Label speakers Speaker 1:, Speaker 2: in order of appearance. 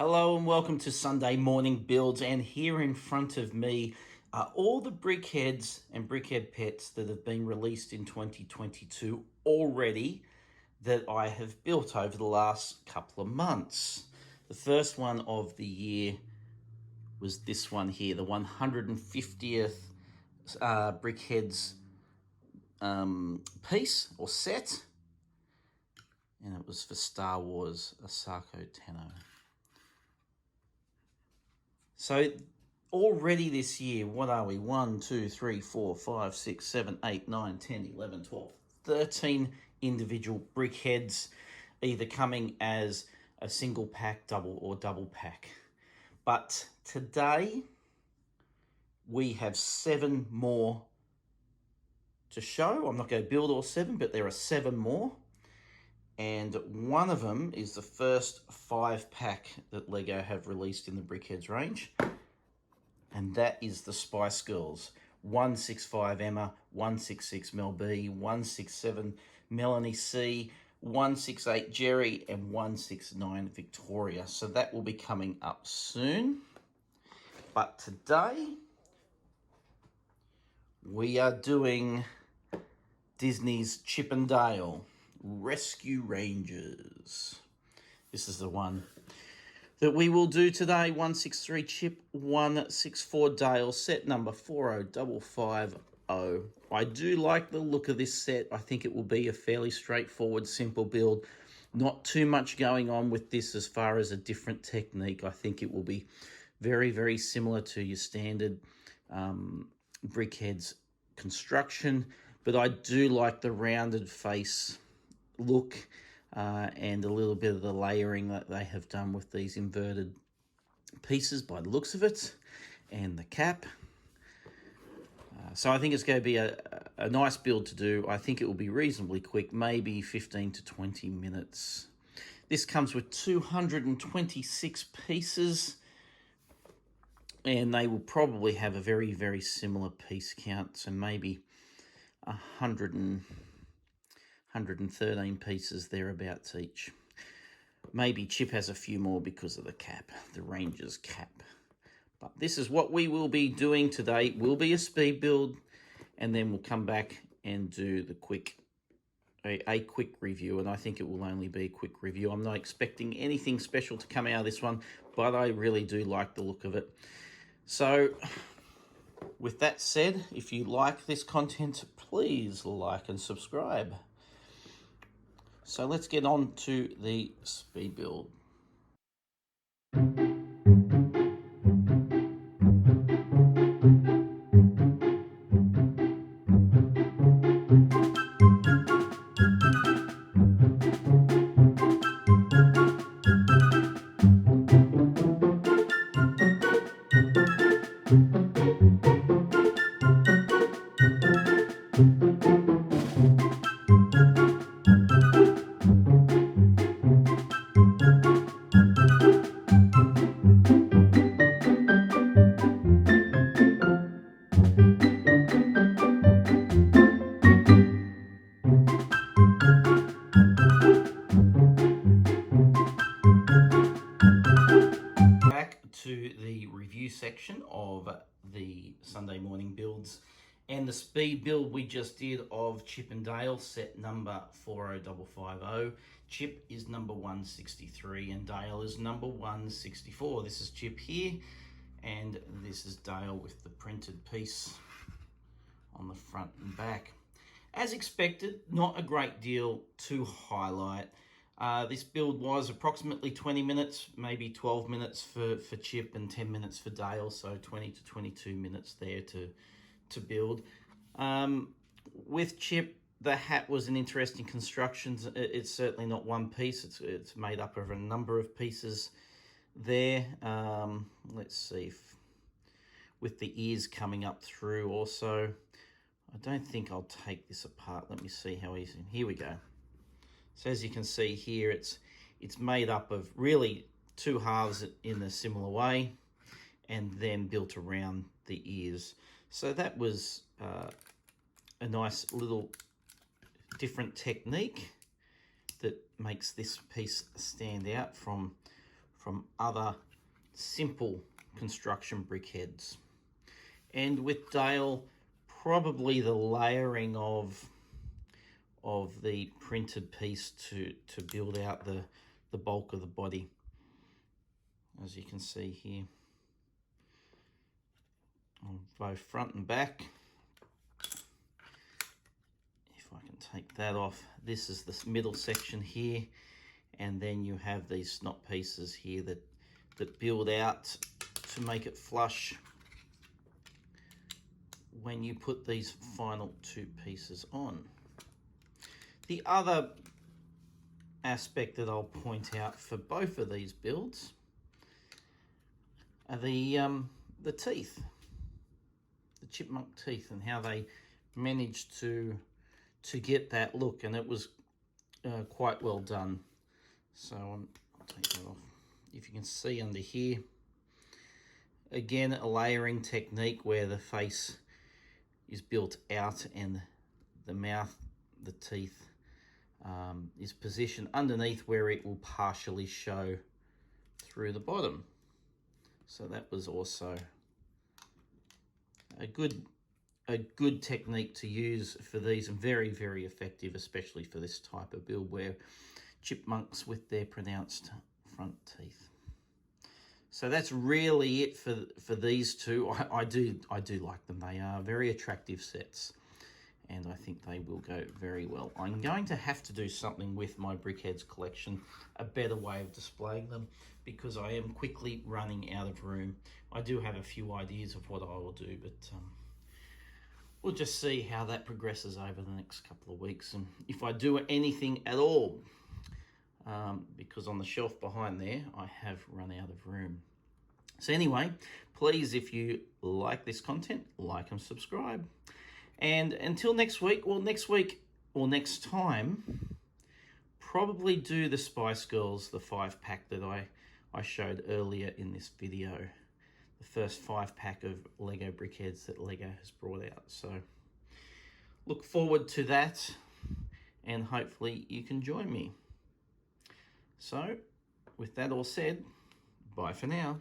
Speaker 1: Hello and welcome to Sunday Morning Builds, and here in front of me are all the brickheads and brickhead pets that have been released in 2022 already that I have built over the last couple of months. The first one of the year was this one here, the 150th brickheads piece or set, and it was for Star Wars Ahsoka Tano. So already this year, what are we? 1, 2, 3, 4, 5, 6, 7, 8, 9, 10, 11, 12, 13 individual brickheads, either coming as a single pack, double, or double pack. But today we have 7 more to show. I'm not going to build all 7, but there are 7 more. And one of them is the first 5-pack that LEGO have released in the Brickheads range. And that is the Spice Girls. 165 Emma, 166 Mel B, 167 Melanie C, 168 Jerry, and 169 Victoria. So that will be coming up soon. But today, we are doing Disney's Chip and Dale Rescue Rangers. This is the one that we will do today. 163 Chip, 164 Dale, set number 40550. I do like the look of this set. I think it will be a fairly straightforward, simple build. Not too much going on with this as far as a different technique. I think it will be very, very similar to your standard brickheads construction. But I do like the rounded face look and a little bit of the layering that they have done with these inverted pieces by the looks of it, and the cap. So I think it's going to be a nice build to do. I think it will be reasonably quick, maybe 15 to 20 minutes. This comes with 226 pieces, and they will probably have a very, very similar piece count, so maybe 113 pieces thereabouts each. Maybe Chip has a few more because of the cap, the Ranger's cap. But this is what we will be doing today. It will be a speed build, and then we'll come back and do the a quick review, and I think it will only be a quick review. I'm not expecting anything special to come out of this one, but I really do like the look of it. So with that said, if you like this content, please like and subscribe. So let's get on to the speed build. To the review section of the Sunday Morning Builds, and the speed build we just did of Chip and Dale, set number 40550. Chip is number 163 and Dale is number 164. This is Chip here, and this is Dale with the printed piece on the front and back. As expected, not a great deal to highlight. This build was approximately 20 minutes, maybe 12 minutes for Chip and 10 minutes for Dale, so 20 to 22 minutes there to build. With Chip, the hat was an interesting construction. It's certainly not one piece. It's made up of a number of pieces there. Let's see, with the ears coming up through also. I don't think I'll take this apart. Let me see how easy. Here we go. So as you can see here, it's made up of really 2 halves in a similar way, and then built around the ears. So that was a nice little different technique that makes this piece stand out from from other simple construction brickheads. And with Dale, probably the layering of the printed piece to build out the bulk of the body, as you can see here, on both front and back. If I can take that off, this is the middle section here, and then you have these snot pieces here that build out to make it flush when you put these final two pieces on. The other aspect that I'll point out for both of these builds are the teeth, the chipmunk teeth, and how they managed to get that look, and it was quite well done. So I'll take that off. If you can see under here, again, a layering technique where the face is built out and the mouth, the teeth, is positioned underneath where it will partially show through the bottom. So that was also a good technique to use for these, and very, very effective, especially for this type of build where chipmunks with their pronounced front teeth. So that's really it for these two. I do like them. They are very attractive sets, and I think they will go very well. I'm going to have to do something with my Brickheads collection, a better way of displaying them, because I am quickly running out of room. I do have a few ideas of what I will do, but we'll just see how that progresses over the next couple of weeks, and if I do anything at all, because on the shelf behind there, I have run out of room. So anyway, please, if you like this content, like and subscribe. And until next week, or next time, probably do the Spice Girls, the 5-pack that I showed earlier in this video. The first 5-pack of Lego Brickheads that Lego has brought out. So look forward to that, and hopefully you can join me. So with that all said, bye for now.